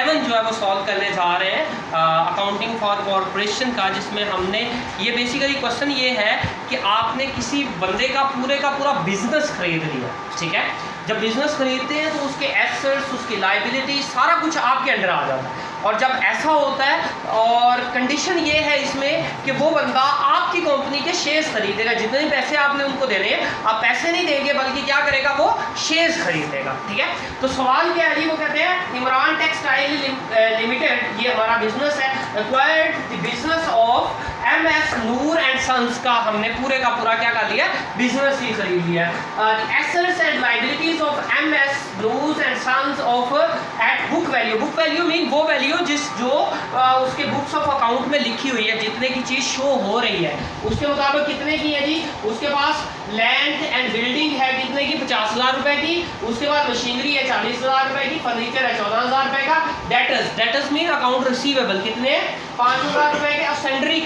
11 जो है वो सॉल्व करने जा रहे हैं अकाउंटिंग फॉर कॉरपोरेशन का, जिसमें हमने ये बेसिकली क्वेश्चन ये है कि आपने किसी बंदे का पूरा बिजनेस खरीद लिया, ठीक है। जब बिजनेस खरीदते हैं तो उसके एसेट्स, उसकी लाइबिलिटी, सारा कुछ आपके अंडर आ जाता है। और जब ऐसा होता है और कंडीशन ये है इसमें कि वो बंदा आपकी कंपनी के शेयर्स खरीदेगा, जितने भी पैसे आपने उनको देने हैं आप पैसे नहीं देंगे बल्कि क्या करेगा, वो शेयर्स खरीदेगा, ठीक है। तो सवाल क्या है जी, वो कहते हैं इमरान टेक्सटाइल लिमिटेड, ये हमारा बिजनेस है, acquired the business of MS Noor and sons का हमने पूरे का पूरा क्या कर लिया, बिजनेस ही खरीद लिया है। Assets and liabilities of MS Noor and sons of at book value, book value mean वो वैल्यू जो उसके बुक्स ऑफ अकाउंट में लिखी हुई है, जितने की चीज़ शो हो रही है उसके मुताबिक कितने की है जी। उसके पास लैंड एंड बिल्डिंग है कितने की, 50,000 रुपए की। उसके बाद मशीनरी है 40,000 रुपए की। फर्नीचर है 14,000 रुपए का। डेटर्स मीन अकाउंट रिसीवेबल कितने, 5,000 रुपए के। और सेंडरी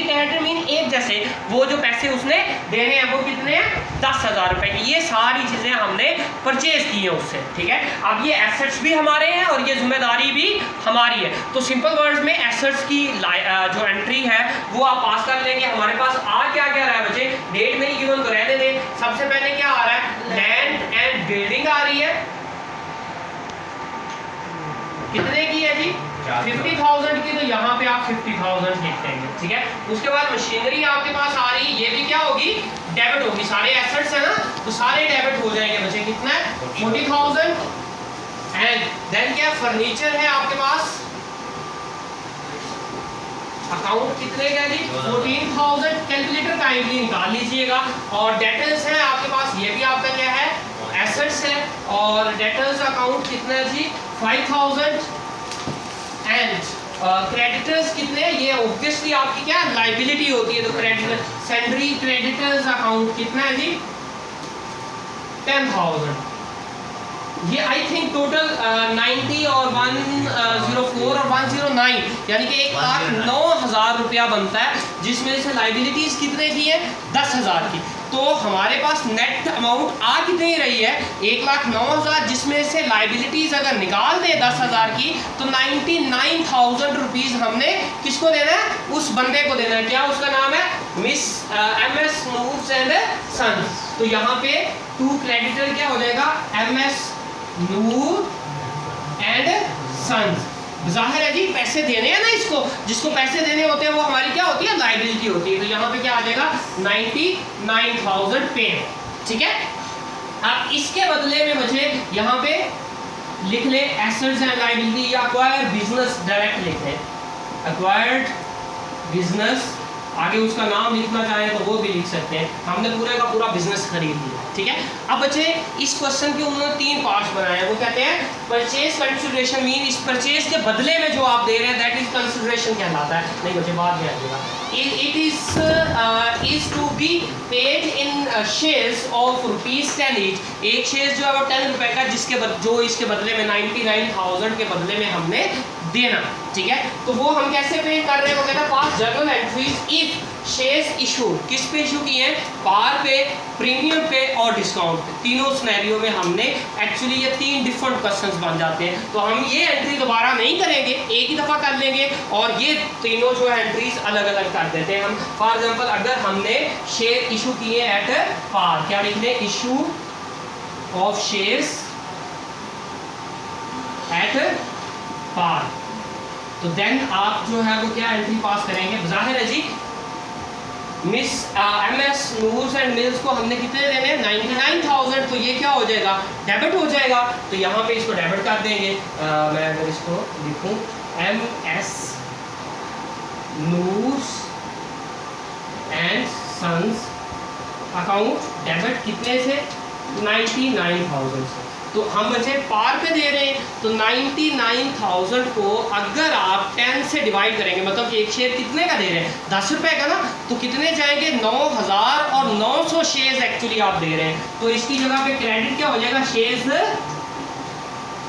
क्रेडिटर मीन एक जैसे वो जो पैसे उसने देने हैं वो कितने, 10,000 रुपए की। ये सारी चीज़ें हमने परचेज की है उससे, ठीक है। अब ये एसेट्स भी हमारे हैं और ये जिम्मेदारी भी हमारी है। तो सिंपल वर्ड्स में एसेट्स की जो एंट्री है वो आप पास कर लेंगे। हमारे पास आ क्या रहा है बच्चे, डेट में ही गिवन तो रहने दें। सबसे पहले क्या आ रहा है, लैंड एंड बिल्डिंग आ रही है, कितने की है जी, 50,000 की। तो यहाँ पे आप 50,000 लिख देंगे, ठीक है। उसके बाद मशीनरी आपके पास आ रही है, ये भी क्या होगी, डेबिट होगी। सारे एसेट्स है ना तो सारे डेबिट हो जाएंगे बच्चे। कितना है, 40,000। एंड देन क्या, फर्नीचर है आपके पास, अकाउंट कितने का जी, 14,000। कैलकुलेटर काइंडली निकाल लीजिएगा। और डेटर्स है आपके पास, ये भी आपका क्या है, एसेट्स है। और डेटर्स अकाउंट कितना है जी, 5,000। एंड क्रेडिटर्स कितने, ये ऑब्वियसली आपकी क्या लाइबिलिटी होती है। तो क्रेडिटर सेंडरी क्रेडिटर्स अकाउंट कितना है जी, 10,000। ये आई थिंक टोटल 90 और 104 और 109 यानी कि 1,09,000 रुपया बनता है, जिसमें से लाइबिलिटीज कितने की है, 10,000 की। तो हमारे पास नेट अमाउंट आ कितनी रही है, 1,09,000, जिसमें से लाइबिलिटीज अगर निकाल दें 10,000 की तो 99,000 रुपीज़ हमने किसको देना है, उस बंदे को देना है। क्या उसका नाम है, miss MS Noor and sons. तो यहाँ पे टू क्रेडिटर क्या हो जाएगा, MS नूर एंड सन्स। जाहिर है जी पैसे देने हैं ना इसको, जिसको पैसे देने होते हैं वो हमारी क्या होती है, लाइबिलिटी होती है। तो यहाँ पे क्या आ जाएगा, 99,000 पे, ठीक है। अब इसके बदले में मुझे यहाँ पे लिख ले एसेट्स एंड लाइबिलिटी, या अक्वायर्ड बिजनेस डायरेक्ट लिख लें, अक्वायर्ड बिजनेस। आगे उसका नाम लिखना चाहें तो वो भी लिख सकते हैं। हमने पूरे का पूरा बिजनेस खरीद लिया, ठीक है। अब बच्चे इस क्वेश्चन के उन्होंने 3 पार्ट्स बनाए हैं। वो कहते हैं परचेज कंसिडरेशन मीन, इस परचेज के बदले में जो आप दे रहे हैं दैट इज कंसिडरेशन कहलाता है। नहीं बच्चे बाद में आइएगा। It is to be paid in shares of ₹10 each. एक शेयर जो है वो 10 रुपए का, जो इसके बदले में 99,000 के बदले में हमने देना, ठीक है। तो वो हम कैसे पे कर रहे हैं, वो कहता है पास journal entries if shares issued. किस पे इशू किए हैं, पार पे, प्रीमियम पे और डिस्काउंट पे। तीनों सिनेरियो में हमने एक्चुअली ये 3 डिफरेंट क्वेश्चंस बन जाते हैं। तो हम ये एंट्री दोबारा नहीं करेंगे, एक ही दफ़ा कर लेंगे और ये तीनों जो एंट्रीज अलग अलग कर देते हैं हम। फॉर एग्जाम्पल अगर हमने शेयर इशू किए एट पार, क्या लिख दें, issue of shares at par, तो देन आप जो है वो क्या एंट्री पास करेंगे। जाहिर है जी miss MS Noor's and mills को हमने कितने देने हैं, 99,000। तो ये क्या हो जाएगा, डेबिट हो जाएगा। तो यहाँ पे इसको डेबिट कर देंगे। मैं अगर इसको लिखूँ MS Noor's and sons account debit कितने से, 99,000 से। तो हम बच्चे पार पे दे रहे हैं, तो 99,000 को अगर आप 10 से डिवाइड करेंगे, मतलब एक शेयर कितने का दे रहे हैं, 10 रुपए का ना, तो कितने जाएंगे, 9,000 और 900 शेयर्स एक्चुअली आप दे रहे हैं। तो इसकी जगह पे क्रेडिट क्या हो जाएगा, शेयर्स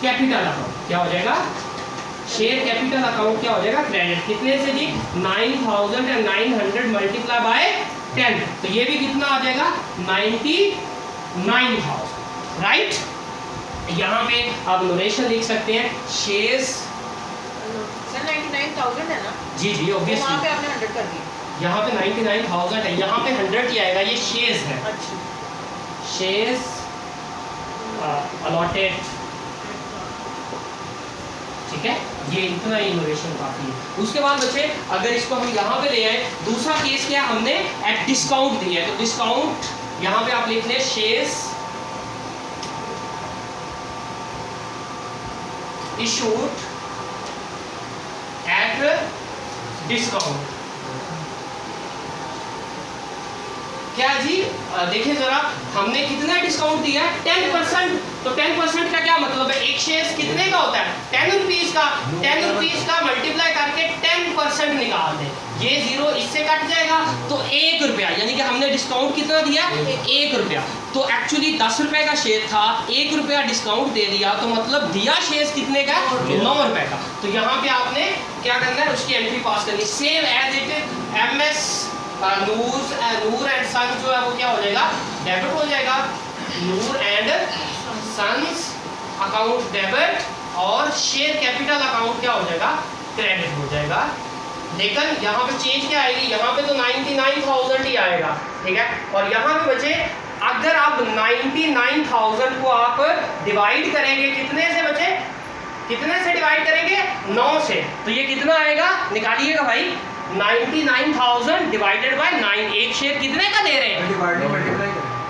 कैपिटल अकाउंट। क्या हो जाएगा, शेयर कैपिटल अकाउंट क्या हो जाएगा, क्रेडिट। कितने से जी, 9,900 मल्टीप्लाई बाय 10। तो ये भी कितना आ जाएगा, 99,000, राइट। यहाँ पे आप नोरेशन लिख सकते हैं शेयर्स। सर 99,000 है ना? जी जी ऑब्वियसली, वहाँ पे आपने 100 कर दिया। यहाँ पे 99,000 है, यहाँ पे 100 ही आएगा, ये शेयर्स है। अच्छा, शेयर्स अलॉटेड, ठीक है, ये इतना इनोवेशन काफी है। उसके बाद बच्चे अगर इसको हम यहाँ पे ले आए, दूसरा केस क्या हमने एट डिस्काउंट दिया है, तो डिस्काउंट यहाँ पे आप लिख लें शेयर्स इशूड एट डिस्काउंट। क्या जी देखिए जरा, हमने कितना डिस्काउंट दिया है 10%। तो 10% का क्या मतलब है, एक शेयर कितने का होता है 10 रुपीज का, 10 रुपीज का मल्टीप्लाई करके 10% निकाल दें, ये जीरो इससे कट जाएगा तो 1 रुपया, यानी कि हमने डिस्काउंट कितना दिया 1 रुपया। तो एक्चुअली 10 रुपए का शेयर था, 1 रुपया डिस्काउंट दे दिया, तो मतलब दिया शेयर कितने का 9 रुपए का। तो यहाँ पे आपने क्या करना है, उसकी एंट्री पास करनी, same as it MS Noor and sons जो है वो क्या हो जाएगा डेबिट हो जाएगा, Noor and sons account debit, और शेयर कैपिटल अकाउंट क्या हो जाएगा क्रेडिट हो जाएगा। लेकिन यहाँ पे चेंज क्या आएगी, यहाँ पे तो 99,000 ही आएगा, ठीक है। और यहाँ पे बचे, अगर आप 99,000 को आप डिवाइड करेंगे कितने से बचे, कितने से डिवाइड करेंगे 9 से, तो ये कितना आएगा निकालिएगा भाई, 99,000 डिवाइडेड बाय 9। एक शेयर कितने का दे रहे हैं,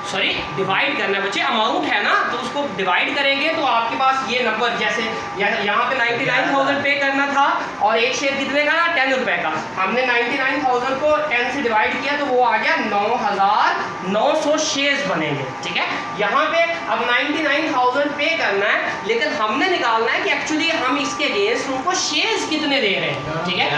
सॉरी डिवाइड करना है बच्चे, अमाउंट है ना तो उसको डिवाइड करेंगे तो आपके पास ये नंबर, जैसे यहाँ पे 99,000 पे करना था और एक शेयर कितने का 10 रुपए का, हमने 99,000 को 10 से डिवाइड किया तो वो आ गया 9,900 शेयर्स बनेंगे, ठीक है। यहाँ पे अब 99,000 पे करना है, लेकिन हमने निकालना है कि एक्चुअली हम इसके अगेंस्ट उनको शेयर्स कितने दे रहे हैं, ठीक है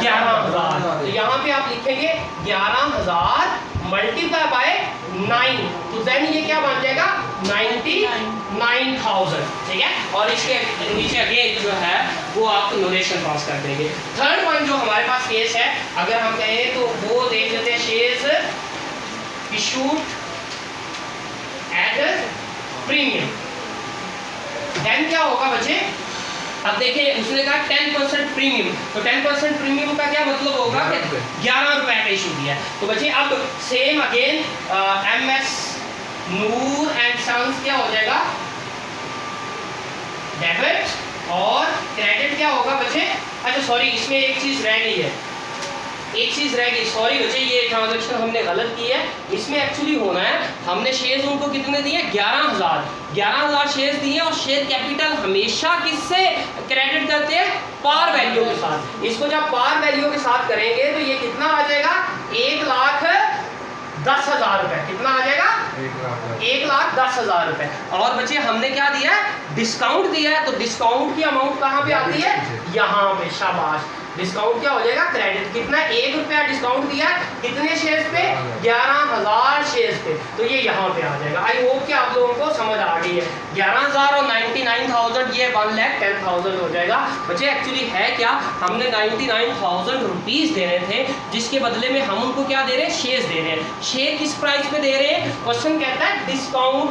11,000। तो यहाँ पे आप लिखेंगे 11,000 मल्टीप्लाई बाय 9, तो देन ये क्या बन जाएगा 99,000, ठीक है। और इसके नीचे अगेन जो है वो आप नोरेशन पास कर देंगे। थर्ड पॉइंट जो हमारे पास केस है, अगर हम कहें तो वो देख लेते हैं, shares issued at premium. Then क्या होगा बच्चे, अब देखिए उसने कहा 10% प्रीमियम, तो 10% प्रीमियम का क्या मतलब होगा कि 11 रुपए का इशू दिया है। तो बच्चे अब same again MS Noor and sons क्या हो जाएगा डेबिट, और क्रेडिट क्या होगा बच्चे, अच्छा सॉरी इसमें एक चीज रह गई है, एक चीज रह गई, सॉरी बच्चे ये ट्रांजैक्शन हमने गलत की है। इसमें एक्चुअली होना है, हमने शेयर्स उनको कितने दिए 11,000 शेयर्स दिए, और शेयर कैपिटल हमेशा किससे क्रेडिट करते हैं पार वैल्यू के साथ। इसको जब पार वैल्यू के साथ करेंगे तो ये कितना आ जाएगा 1,10,000 रुपए, कितना आ जाएगा 1,10,000 रुपए। और बच्चे हमने क्या दिया है डिस्काउंट दिया है, तो डिस्काउंट की अमाउंट कहाँ पे आती है यहाँ पे, शाबाश। डिस्काउंट क्या हो जाएगा क्रेडिट, कितना 1 रुपया डिस्काउंट दिया कितने शेयर्स पे 11,000 शेयर्स पे, तो ये यहाँ पे आ जाएगा। आई होप कि आप लोगों को समझ आ गई है। 11,000 और 99,000 ये 1,10,000 हो जाएगा। बच्चे एक्चुअली है क्या, हमने 99,000 रुपीज़ दे रहे थे, जिसके बदले में हम उनको क्या दे रहे हैं शेयर्स दे रहे हैं। शेयर किस प्राइस पे दे रहे हैं, क्वेश्चन कहता है डिस्काउंट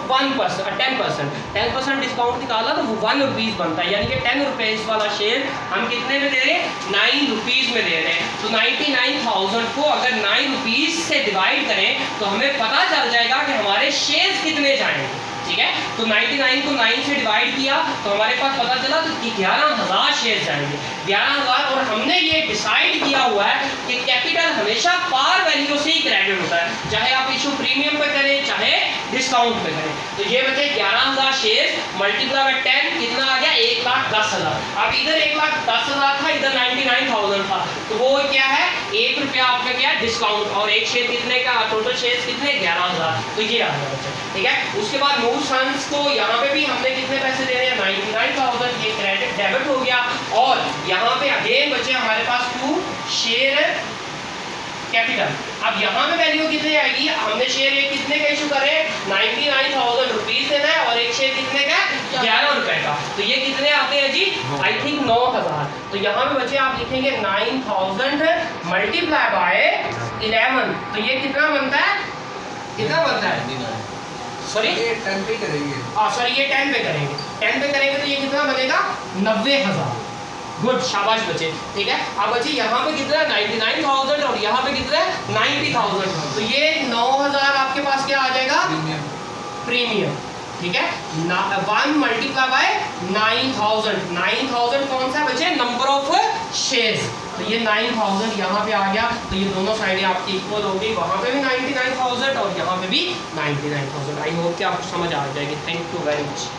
10% डिस्काउंट निकाला तो वो 1 रुपीज़ बनता है, यानी कि 10 रुपीज़ वाला शेयर हम कितने में दे रहे हैं 9 रुपीज़ में दे रहे हैं। तो 99,000 को अगर 9 रुपीज़ से डिवाइड करें तो हमें पता चल जाएगा कि हमारे शेयर्स कितने जाएंगे, ठीक है। तो 99 को 9 से डिवाइड किया तो हमारे पास पता चला तो 11,000 शेयर जाएंगे, 11,000। और हमने ये डिसाइड किया हुआ है कि कैपिटल हमेशा पार वैल्यू से ही क्रेडिट होता है, चाहे आप इशू प्रीमियम पे करें चाहे डिस्काउंट पे करें। तो ये बचे 11,000 शेयर मल्टीप्लाई बाय 10, कितना आ गया 1,10,000। अब इधर 1,10,000 था, इधर 99,000 था, तो वो क्या है 1 रुपया आपका क्या डिस्काउंट, और एक शेयर कितने का, टोटल शेयर कितने 11,000, तो ये आ गया बच्चा, ठीक है। उसके बाद नूर सन्स को यहाँ पे भी हमने कितने पैसे दे रहे हैं 99,000, ये क्रेडिट डेबिट हो गया। और यहाँ पे अगेन बचे हमारे पास 2 शेयर कैपिटल। अब यहाँ पे वैल्यू कितनी आएगी, हमने शेयर एक कितने का इशू करे 99,000 रुपीज़ देना है, और एक शेयर कितने का 11 रुपए का, तो ये कितने आते हैं जी आई थिंक 9,000। तो यहाँ पे बच्चे आप लिखेंगे 9,000 मल्टीप्लाई बाय 11, तो ये कितना बनता है, कितना बनता है सॉरी ये 10 पे करेंगे। सॉरी ये 10 पे करेंगे, 10 पे करेंगे तो ये कितना बनेगा 90,000। गुड, शाबाश बच्चे, ठीक है। अब बच्चे यहाँ पे कितना 99,000 और यहाँ पे कितना 90,000, तो ये 9,000 आपके पास क्या आ जाएगा प्रीमियम, ठीक है। 1 मल्टीप्लाई बाय 9,000, 9,000 कौन सा बच्चे नंबर ऑफ शेयर्स, तो ये 9,000 यहाँ पे आ गया, तो ये दोनों साइडें आपकी इक्वल होगी, वहाँ पे भी 99,000 और यहाँ पे भी 99,000। आई होप कि आपको समझ आ जाएगी। Thank you very much.